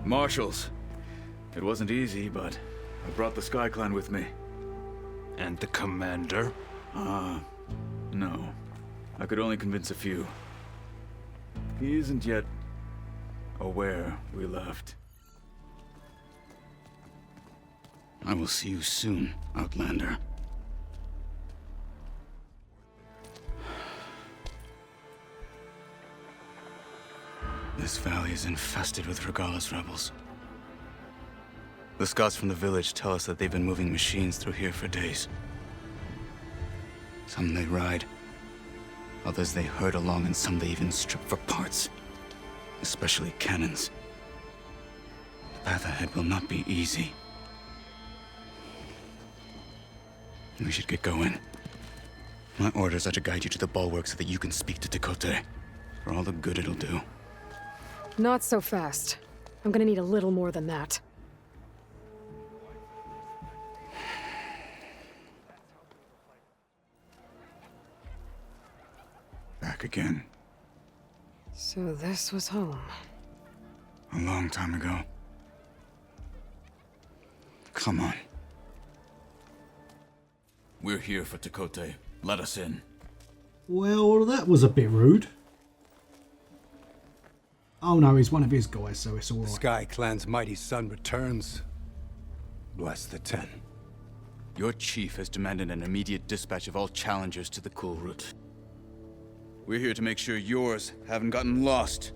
Marshals. It wasn't easy, but I brought the Sky Clan with me. And the commander? No. I could only convince a few. He isn't yet aware we left. I will see you soon, Outlander. This valley is infested with Regalla's rebels. The scouts from the village tell us that they've been moving machines through here for days. Some they ride, others they herd along, and some they even strip for parts. Especially cannons. The path ahead will not be easy. We should get going. My orders are to guide you to the bulwark so that you can speak to Tekotteh. For all the good it'll do. Not so fast. I'm gonna need a little more than that. Back again. So this was home. A long time ago. Come on. We're here for Tekotteh. Let us in. Well, that was a bit rude. Oh no, he's one of his guys, so it's all The right. Sky Clan's mighty son returns. Bless the Ten. Your chief has demanded an immediate dispatch of all challengers to the cool route. We're here to make sure yours haven't gotten lost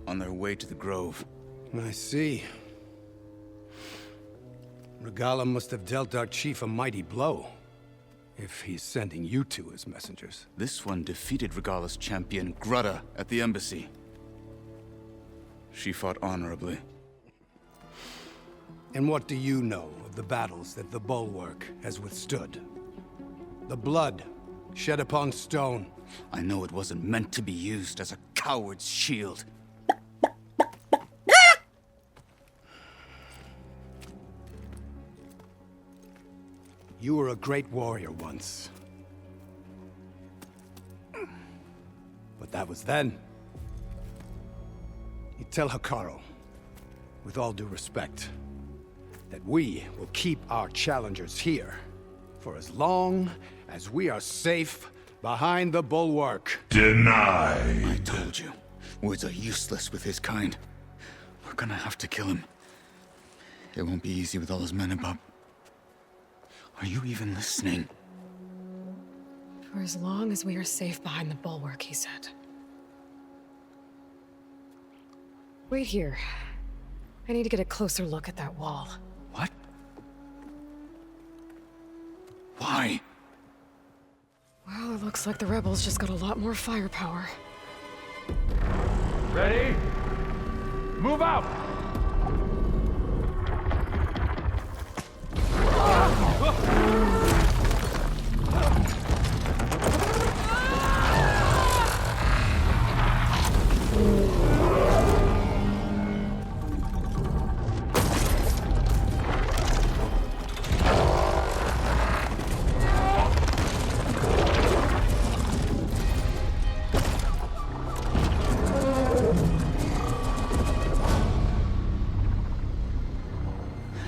on their way to the Grove. I see. Regalla must have dealt our chief a mighty blow, if he's sending you two as messengers. This one defeated Regalla's champion, Grudda, at the embassy. She fought honorably. And what do you know of the battles that the Bulwark has withstood? The blood shed upon stone. I know it wasn't meant to be used as a coward's shield. You were a great warrior once. But that was then. You tell Hikaru, with all due respect, that we will keep our challengers here for as long as we are safe behind the bulwark. Denied. I told you, words are useless with his kind. We're gonna have to kill him. It won't be easy with all his men about. Are you even listening? For as long as we are safe behind the bulwark, he said. Wait here. I need to get a closer look at that wall. What? Why? Well, it looks like the rebels just got a lot more firepower. Ready? Move out!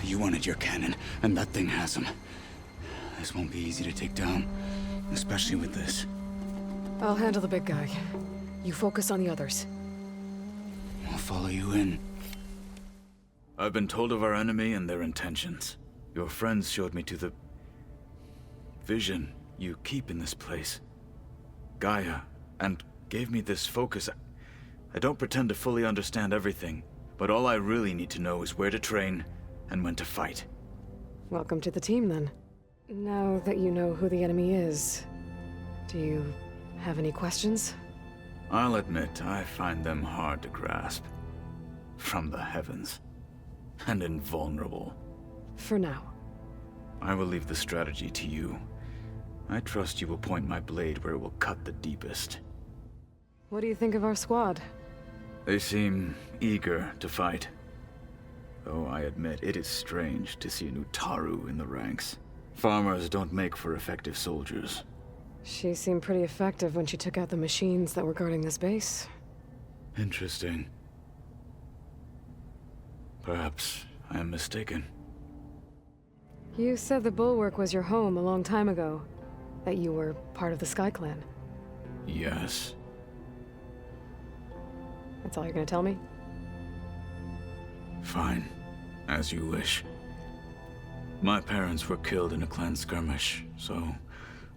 You wanted your cannon, and that thing has him. This won't be easy to take down, especially with this. I'll handle the big guy. You focus on the others. I'll follow you in. I've been told of our enemy and their intentions. Your friends showed me to the vision you keep in this place. Gaia, and gave me this focus. I don't pretend to fully understand everything, but all I really need to know is where to train and when to fight. Welcome to the team, then. Now that you know who the enemy is, do you have any questions? I'll admit, I find them hard to grasp. From the heavens. And invulnerable. For now. I will leave the strategy to you. I trust you will point my blade where it will cut the deepest. What do you think of our squad? They seem eager to fight. Though I admit it is strange to see a new Taru in the ranks. Farmers don't make for effective soldiers. She seemed pretty effective when she took out the machines that were guarding this base. Interesting. Perhaps I am mistaken. You said the bulwark was your home a long time ago. That you were part of the Sky Clan. Yes. That's all you're gonna tell me? Fine. As you wish. My parents were killed in a clan skirmish, so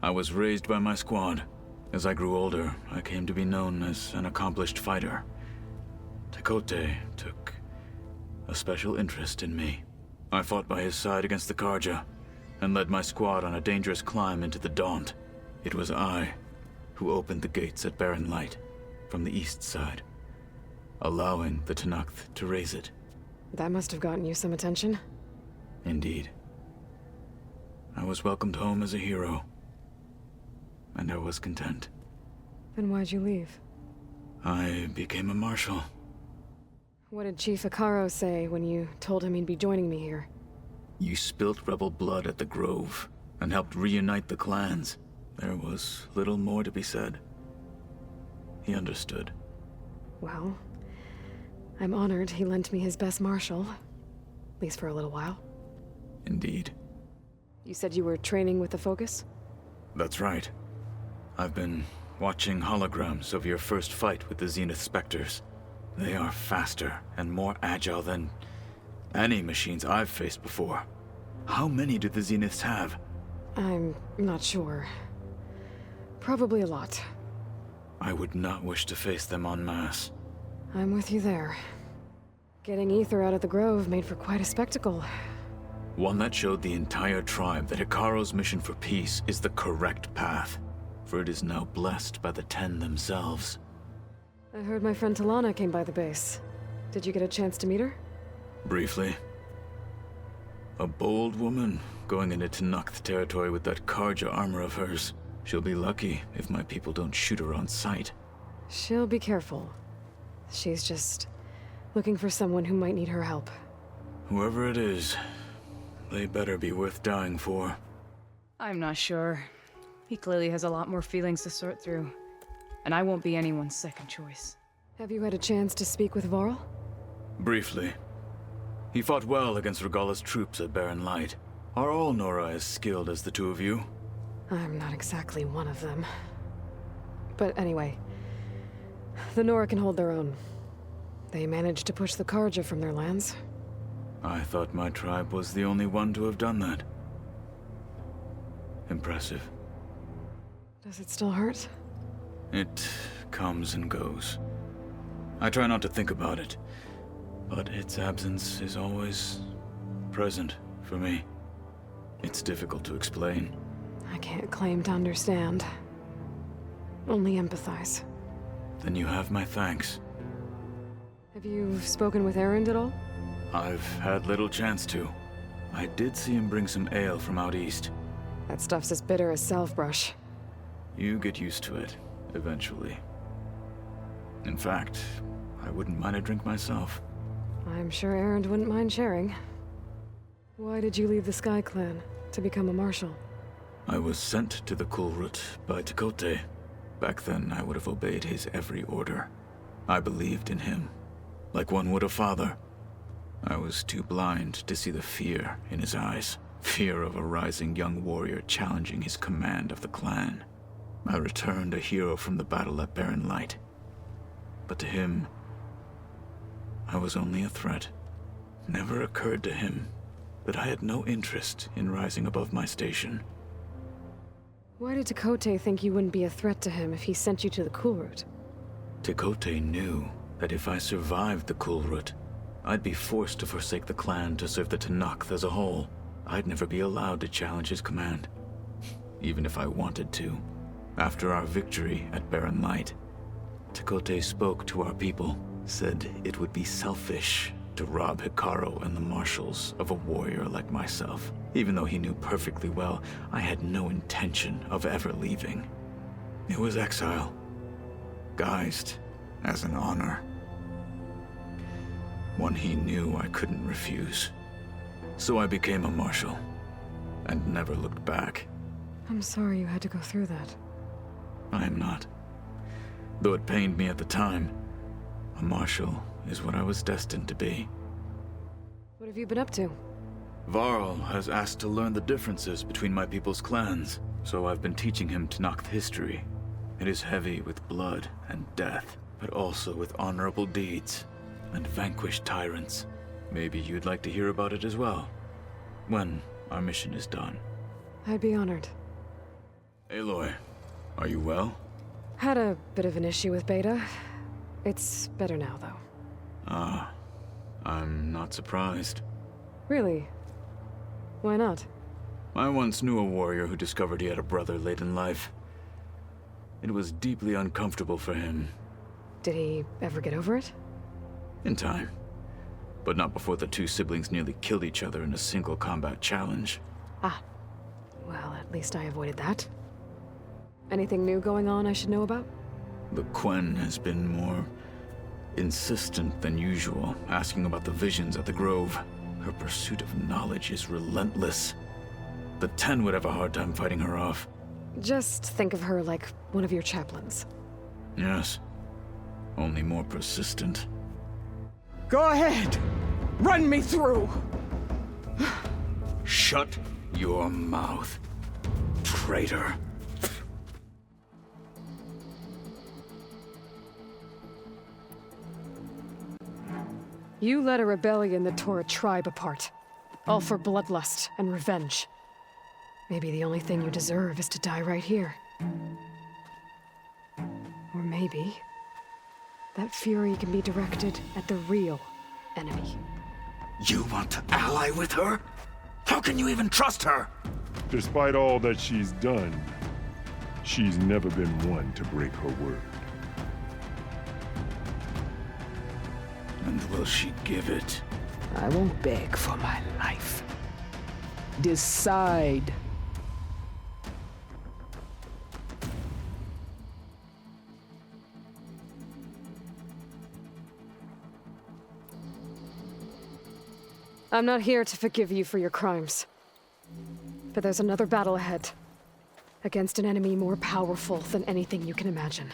I was raised by my squad. As I grew older, I came to be known as an accomplished fighter. Tekotteh took a special interest in me. I fought by his side against the Karja, and led my squad on a dangerous climb into the Daunt. It was I who opened the gates at Barren Light, from the east side, allowing the Tekotteh to raise it. That must have gotten you some attention. Indeed. I was welcomed home as a hero, and I was content. Then why'd you leave? I became a Marshal. What did Chief Ikaro say when you told him he'd be joining me here? You spilt rebel blood at the Grove, and helped reunite the clans. There was little more to be said. He understood. Well, I'm honored he lent me his best Marshal. At least for a little while. Indeed. You said you were training with the Focus? That's right. I've been watching holograms of your first fight with the Zenith Spectres. They are faster and more agile than any machines I've faced before. How many do the Zeniths have? I'm not sure. Probably a lot. I would not wish to face them en masse. I'm with you there. Getting Ether out of the Grove made for quite a spectacle. One that showed the entire tribe that Hikaro's mission for peace is the correct path, for it is now blessed by the Ten themselves. I heard my friend Talana came by the base. Did you get a chance to meet her? Briefly. A bold woman going into Tekotteh territory with that Karja armor of hers. She'll be lucky if my people don't shoot her on sight. She'll be careful. She's just looking for someone who might need her help. Whoever it is, they better be worth dying for. I'm not sure. He clearly has a lot more feelings to sort through. And I won't be anyone's second choice. Have you had a chance to speak with Varl? Briefly. He fought well against Regalla's troops at Barren Light. Are all Nora as skilled as the two of you? I'm not exactly one of them. But anyway, the Nora can hold their own. They managed to push the Karja from their lands. I thought my tribe was the only one to have done that. Impressive. Does it still hurt? It comes and goes. I try not to think about it, but its absence is always present for me. It's difficult to explain. I can't claim to understand. Only empathize. Then you have my thanks. Have you spoken with Erend at all? I've had little chance to. I did see him bring some ale from out east. That stuff's as bitter as self-brush. You get used to it, eventually. In fact, I wouldn't mind a drink myself. I'm sure Erend wouldn't mind sharing. Why did you leave the Sky Clan to become a Marshal? I was sent to the Kulrut by Tekotteh. Back then, I would have obeyed his every order. I believed in him, like one would a father. I was too blind to see the fear in his eyes. Fear of a rising young warrior challenging his command of the clan. I returned a hero from the battle at Barren Light. But to him, I was only a threat. Never occurred to him that I had no interest in rising above my station. Why did Tekotteh think you wouldn't be a threat to him if he sent you to the Kulrut? Tekotteh knew that if I survived the Kulrut, I'd be forced to forsake the clan to serve the Tekotteh as a whole. I'd never be allowed to challenge his command, even if I wanted to. After our victory at Barren Light, Tekotteh spoke to our people, said it would be selfish to rob Hikaro and the Marshals of a warrior like myself, even though he knew perfectly well I had no intention of ever leaving. It was exile, guised as an honor. One he knew I couldn't refuse. So I became a Marshal, and never looked back. I'm sorry you had to go through that. I am not. Though it pained me at the time, a Marshal is what I was destined to be. What have you been up to? Varl has asked to learn the differences between my people's clans, so I've been teaching him Tekotteh history. It is heavy with blood and death, but also with honorable deeds and vanquished tyrants. Maybe you'd like to hear about it as well, when our mission is done. I'd be honored. Aloy, are you well? Had a bit of an issue with Beta. It's better now, though. Ah, I'm not surprised. Really? Why not? I once knew a warrior who discovered he had a brother late in life. It was deeply uncomfortable for him. Did he ever get over it? In time. But not before the two siblings nearly killed each other in a single combat challenge. Ah. Well, at least I avoided that. Anything new going on I should know about? The Quen has been more insistent than usual, asking about the visions at the Grove. Her pursuit of knowledge is relentless. The Ten would have a hard time fighting her off. Just think of her like one of your chaplains. Yes. Only more persistent. Go ahead! Run me through! Shut your mouth, traitor. You led a rebellion that tore a tribe apart. All for bloodlust and revenge. Maybe the only thing you deserve is to die right here. Or maybe that fury can be directed at the real enemy. You want to ally with her? How can you even trust her? Despite all that she's done, she's never been one to break her word. And will she give it? I won't beg for my life. Decide. I'm not here to forgive you for your crimes. But there's another battle ahead. Against an enemy more powerful than anything you can imagine.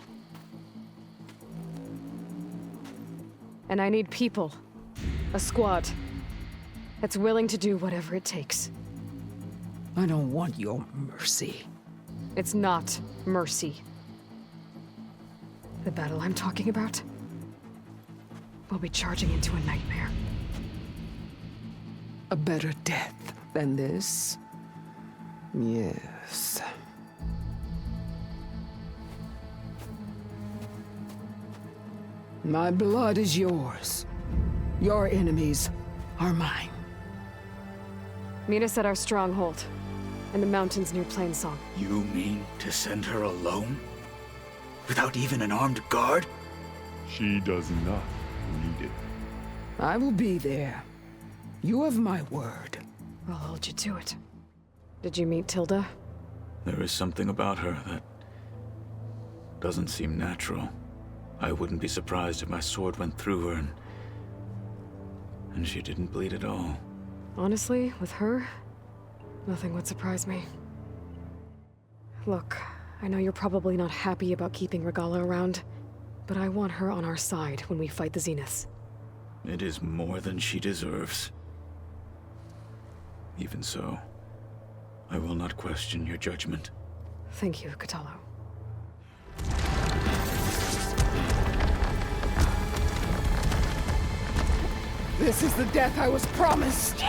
And I need people. A squad. That's willing to do whatever it takes. I don't want your mercy. It's not mercy. The battle I'm talking about will be charging into a nightmare. A better death than this? Yes. My blood is yours. Your enemies are mine. Meet us at our stronghold, in the mountains near Plainsong. You mean to send her alone? Without even an armed guard? She does not need it. I will be there. You have my word. I'll hold you to it. Did you meet Tilda? There is something about her that doesn't seem natural. I wouldn't be surprised if my sword went through her and she didn't bleed at all. Honestly, with her, nothing would surprise me. Look, I know you're probably not happy about keeping Regala around, but I want her on our side when we fight the Zeniths. It is more than she deserves. Even so, I will not question your judgment. Thank you, Kotallo. This is the death I was promised!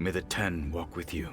May the Ten walk with you.